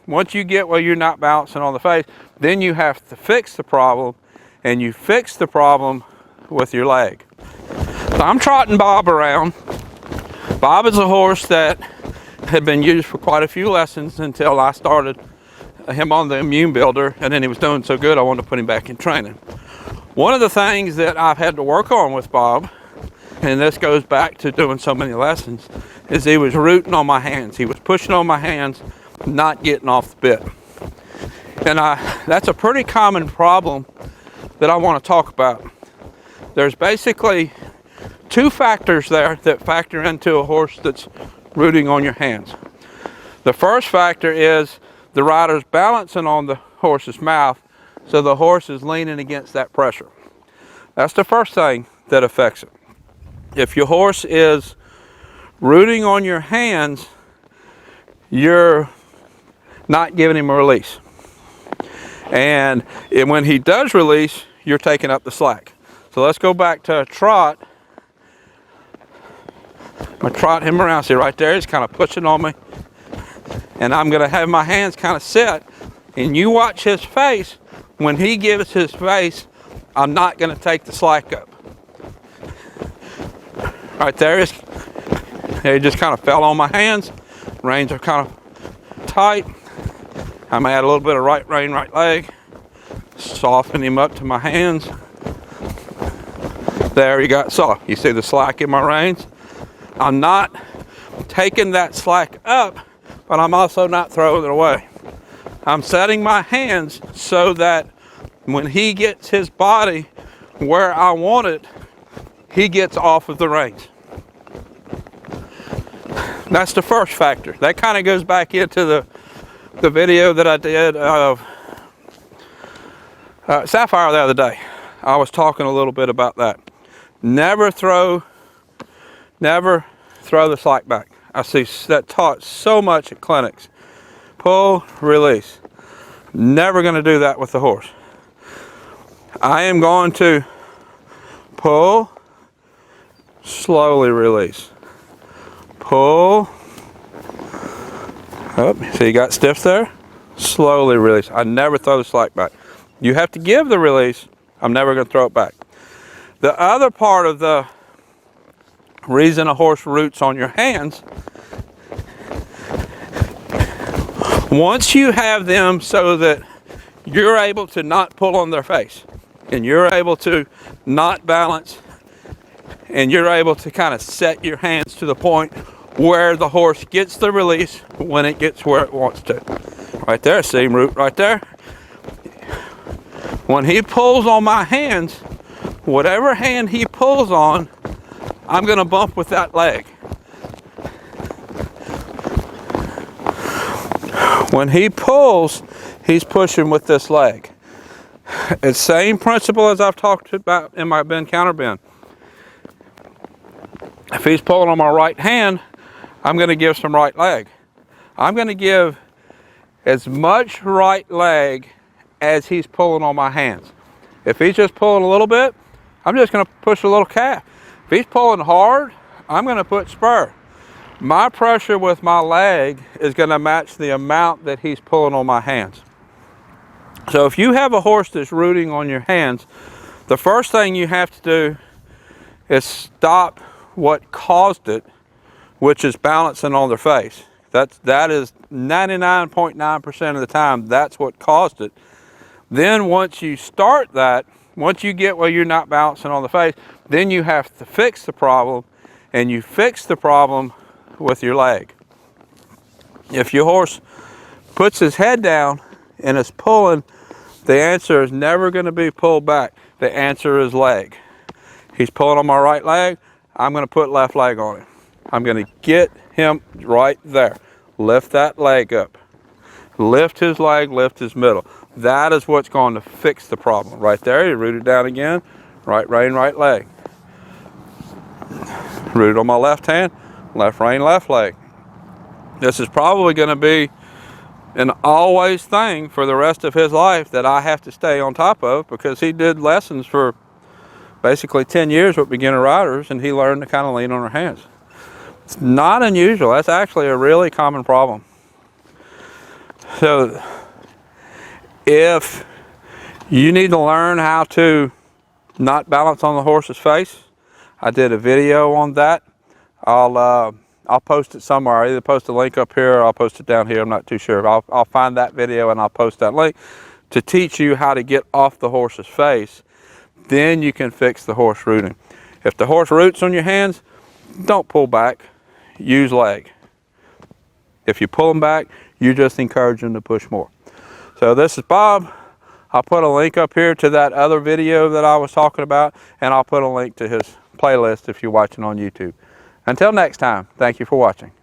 once you get where you're not balancing on the face, then you have to fix the problem, and you fix the problem with your leg. So I'm trotting Bob around. Bob is a horse that had been used for quite a few lessons until I started him on the immune builder, and then he was doing so good I wanted to put him back in training. One of the things that I've had to work on with Bob, and this goes back to doing so many lessons, is he was rooting on my hands. He was pushing on my hands, not getting off the bit. And that's a pretty common problem that I want to talk about. There's basically two factors there that factor into a horse that's rooting on your hands. The first factor is the rider's balancing on the horse's mouth, so the horse is leaning against that pressure. That's the first thing that affects it. If your horse is rooting on your hands, you're not giving him a release. And when he does release, you're taking up the slack. So let's go back to a trot. I'm going to trot him around. See right there, he's kind of pushing on me. And I'm going to have my hands kind of set. And you watch his face. When he gives his face, I'm not going to take the slack up. Right there, he just kind of fell on my hands. Reins are kind of tight. I'm going to add a little bit of right rein, right leg. Soften him up to my hands. There you got soft. You see the slack in my reins? I'm not taking that slack up, but I'm also not throwing it away. I'm setting my hands so that when he gets his body where I want it, he gets off of the reins. That's the first factor. That kind of goes back into the video that I did of Sapphire the other day. I was talking a little bit about that. Never throw the slack back. I see that taught so much at clinics. Pull, release. Never going to do that with the horse. I am going to pull, slowly release. Pull. Oh, see you got stiff there? Slowly release. I never throw the slack back. You have to give the release. I'm never going to throw it back. The other part of the reason a horse roots on your hands, once you have them so that you're able to not pull on their face, and you're able to not balance, and you're able to kind of set your hands to the point where the horse gets the release when it gets where it wants to. Right there, see him root right there? When he pulls on my hands, whatever hand he pulls on, I'm going to bump with that leg. When he pulls, he's pushing with this leg. It's the same principle as I've talked about in my bend counter bend. If he's pulling on my right hand, I'm going to give some right leg. I'm going to give as much right leg as he's pulling on my hands. If he's just pulling a little bit, I'm just going to push a little calf. If he's pulling hard, I'm going to put spur. My pressure with my leg is going to match the amount that he's pulling on my hands. So if you have a horse that's rooting on your hands, the first thing you have to do is stop what caused it, which is balancing on their face. That is 99.9% of the time, that's what caused it. Then once you start that, once you get where you're not balancing on the face, then you have to fix the problem, and you fix the problem with your leg. If your horse puts his head down and is pulling, the answer is never going to be pulled back. The answer is leg. He's pulling on my right leg, I'm going to put left leg on him. I'm going to get him right there. Lift that leg up. Lift his leg, lift his middle. That is what's going to fix the problem. Right there, you root it down again. Right rein, right leg. Root it on my left hand, left rein, left leg. This is probably going to be an always thing for the rest of his life that I have to stay on top of, because he did lessons for basically 10 years with beginner riders, and he learned to kind of lean on her hands. It's not unusual. That's actually a really common problem. So if you need to learn how to not balance on the horse's face, I did a video on that. I'll post it somewhere. I'll either post a link up here or I'll post it down here. I'm not too sure. I'll find that video and I'll post that link to teach you how to get off the horse's face. Then you can fix the horse rooting. If the horse roots on your hands, don't pull back. Use leg. If you pull them back, you just encourage them to push more. So this is Bob. I'll put a link up here to that other video that I was talking about, and I'll put a link to his playlist if you're watching on YouTube. Until next time, thank you for watching.